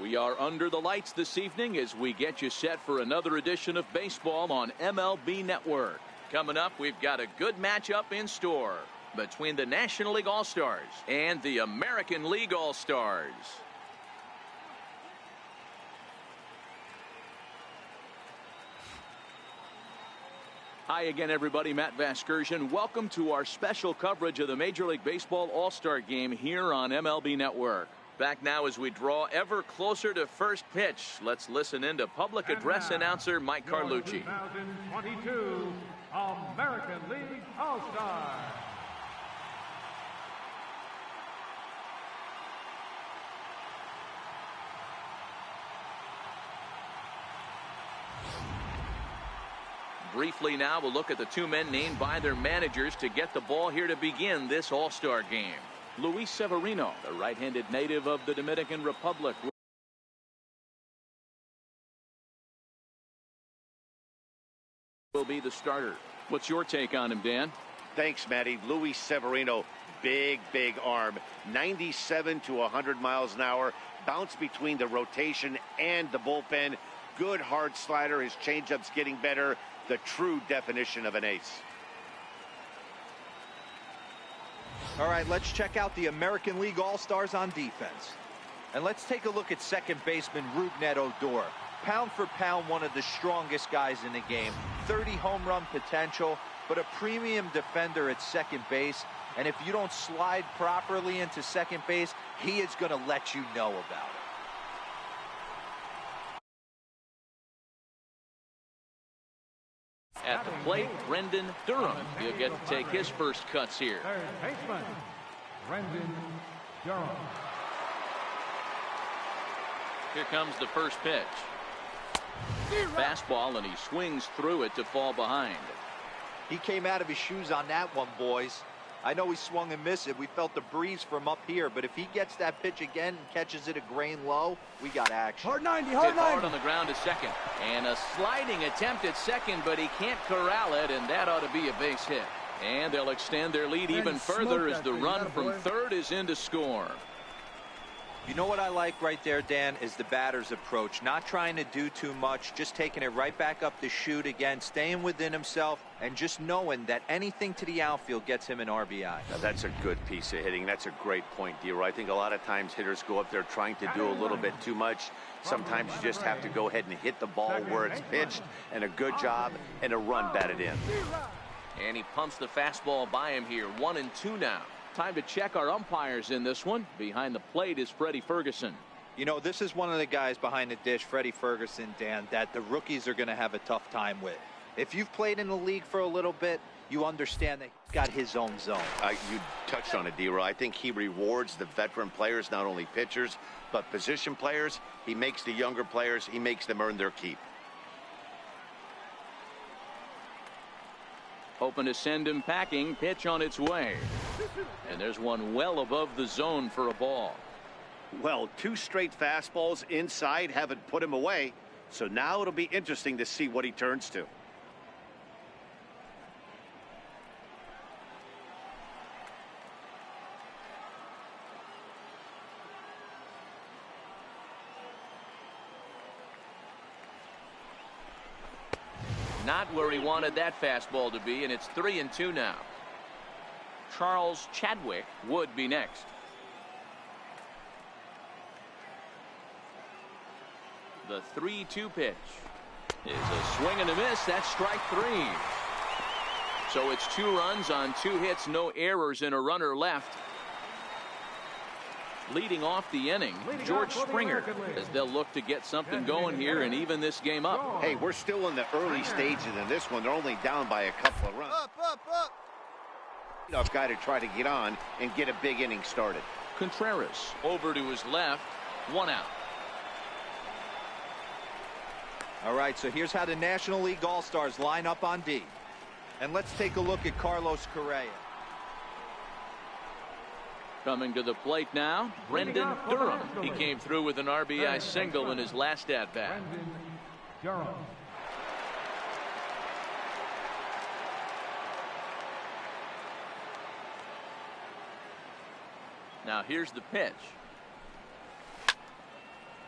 We are under the lights this evening as we get you set for another edition of baseball on MLB Network. Coming up, we've got a good matchup in store between the National League All-Stars and the American League All-Stars. Hi again, everybody. Matt Vasgersian. Welcome to our special coverage of the Major League Baseball All-Star Game here on MLB Network. Back now as we draw ever closer to first pitch. Let's listen in to public address announcer Mike Carlucci. 2022 American League All-Star. Briefly now, we'll look at the two men named by their managers to get the ball here to begin this All-Star Game. Luis Severino, the right-handed native of the Dominican Republic, will be the starter. What's your take on him, Dan? Thanks, Matty. Luis Severino, big arm, 97 to 100 miles an hour, bounce between the rotation and the bullpen. Good hard slider. His changeup's getting better. The true definition of an ace. All right, let's check out the American League All-Stars on defense. And let's take a look at second baseman Rougned Odor. Pound for pound, one of the strongest guys in the game. 30 home run potential, but a premium defender at second base. And if you don't slide properly into second base, he is going to let you know about it. At the plate, Brendan Durham. He'll get to take his first cuts here. Third baseman, Brendan Durham. Here comes the first pitch. Fastball, and he swings through it to fall behind. He came out of his shoes on that one, boys. I know he swung and missed it. We felt the breeze from up here, but if he gets that pitch again and catches it a grain low, we got action. Hard 90, Hit hard on the ground to second. And a sliding attempt at second, but he can't corral it, and that ought to be a base hit. And they'll extend their lead even further as the run from third is in to score. You know what I like right there, Dan, is the batter's approach. Not trying to do too much, just taking it right back up the chute again, staying within himself, and just knowing that anything to the outfield gets him an RBI. Now, that's a good piece of hitting. That's a great point, D-Roy. I think a lot of times hitters go up there trying to do a little bit too much. Sometimes you just have to go ahead and hit the ball where it's pitched, and a good job, and a run batted in. And he pumps the fastball by him here. 1-2 now. Time to check our umpires in this one. Behind the plate is Freddie Ferguson. You know, this is one of the guys behind the dish, Freddie Ferguson, Dan, that the rookies are going to have a tough time with. If you've played in the league for a little bit, you understand that he's got his own zone. You touched on it, D-Roy. I think he rewards the veteran players, not only pitchers, but position players. He makes the younger players, he makes them earn their keep. Hoping to send him packing. Pitch on its way. And there's one well above the zone for a ball. Well, two straight fastballs inside haven't put him away. So now it'll be interesting to see what he turns to. Not where he wanted that fastball to be, and it's 3-2 now. Charles Chadwick would be next. The 3-2 pitch is a swing and a miss. That's strike three. So it's 2 runs on 2 hits, no errors, and a runner left. Leading off the inning, George Springer, as they'll look to get something going here and even this game up. Hey, we're still in the early stages in this one. They're only down by a couple of runs. Up. Enough guy to try to get on and get a big inning started. Contreras over to his left, 1 out. All right, so here's how the National League All-Stars line up on D. And let's take a look at Carlos Correa. Coming to the plate now, Brendan Durham. He came through with an RBI single in his last at-bat. Brendan Durham. Now here's the pitch.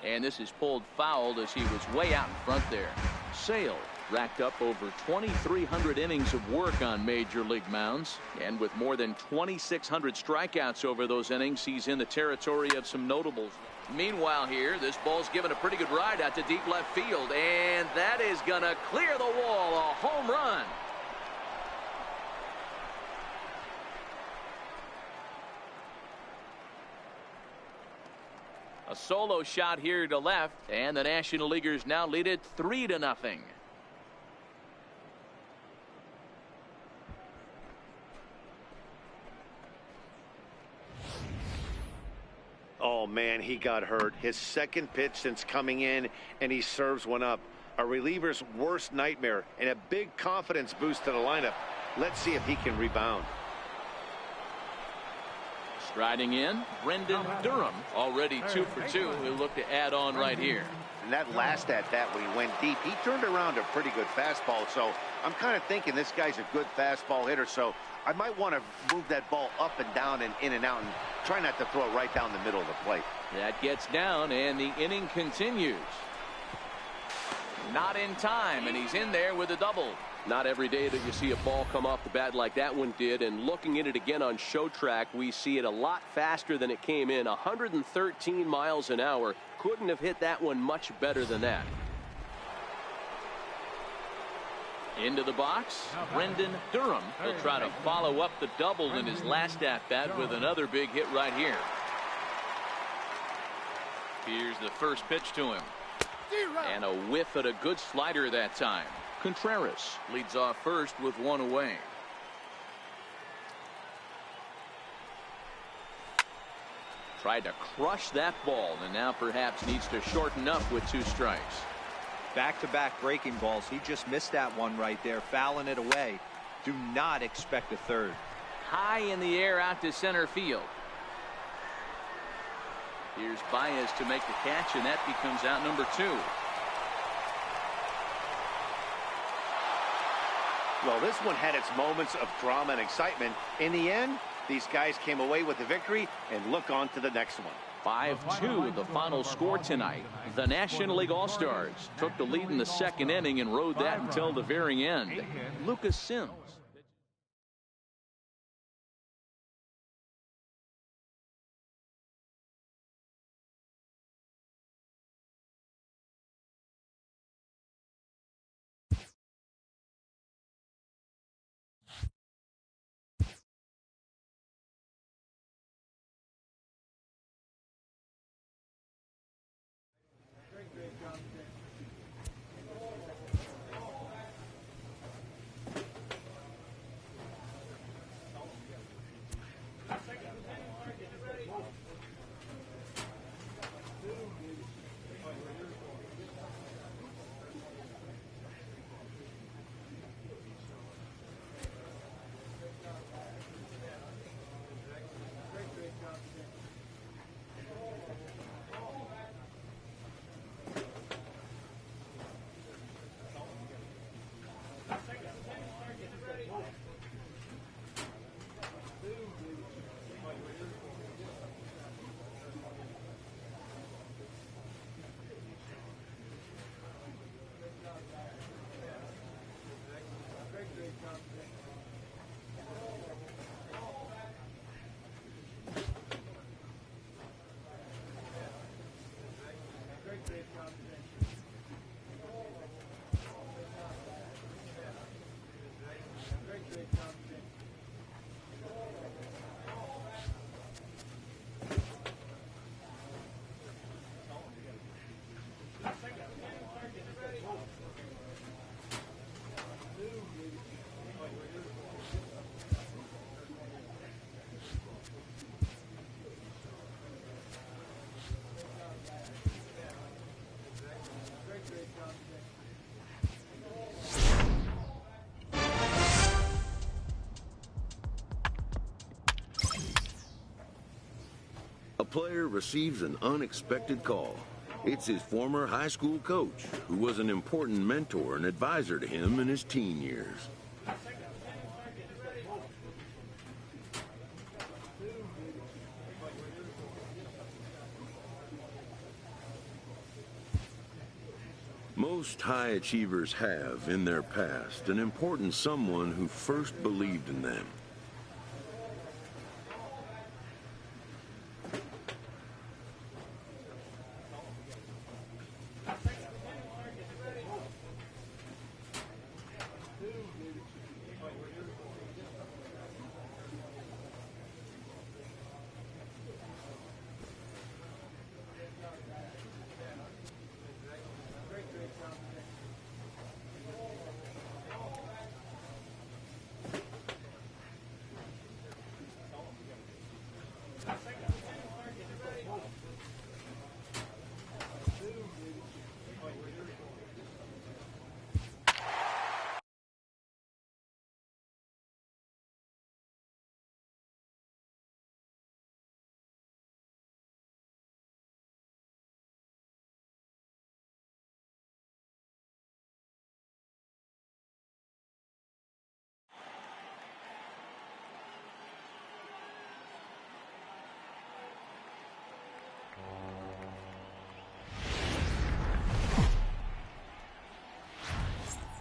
And this is pulled fouled as he was way out in front there. Sale racked up over 2,300 innings of work on major league mounds, and with more than 2,600 strikeouts over those innings, he's in the territory of some notables. Meanwhile here, this ball's given a pretty good ride out to deep left field, and that is gonna clear the wall. A home run. A solo shot here to left, and the National Leaguers now lead it 3-0. Oh, man, he got hurt. His second pitch since coming in, and he serves one up. A reliever's worst nightmare and a big confidence boost to the lineup. Let's see if he can rebound. Striding in, Brendan Durham, already 2 for 2. He'll look to add on right here. And that last at-bat when he went deep, he turned around a pretty good fastball. So I'm kind of thinking this guy's a good fastball hitter. So I might want to move that ball up and down and in and out and try not to throw it right down the middle of the plate. That gets down, and the inning continues. Not in time, and he's in there with a double. Not every day that you see a ball come off the bat like that one did, and looking at it again on Show Track, we see it a lot faster than it came in. 113 miles an hour. Couldn't have hit that one much better than that. Into the box, Brendan Durham. He'll try to follow up the double in his last at-bat with another big hit right here. Here's the first pitch to him. And a whiff at a good slider that time. Contreras leads off first with one away. Tried to crush that ball, and now perhaps needs to shorten up with 2 strikes. Back-to-back breaking balls. He just missed that one right there, fouling it away. Do not expect a third. High in the air out to center field. Here's Baez to make the catch, and that becomes out number 2. Well, this one had its moments of drama and excitement. In the end, these guys came away with the victory, and look on to the next one. 5-2 the final score tonight. The National League All-Stars took the lead in the second inning and rode that until the very end. Lucas Sims. A player receives an unexpected call. It's his former high school coach, who was an important mentor and advisor to him in his teen years. Most high achievers have, in their past, an important someone who first believed in them.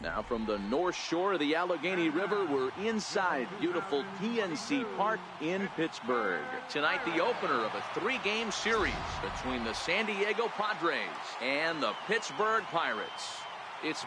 Now from the north shore of the Allegheny River, we're inside beautiful PNC Park in Pittsburgh. Tonight, the opener of a 3-game series between the San Diego Padres and the Pittsburgh Pirates. It's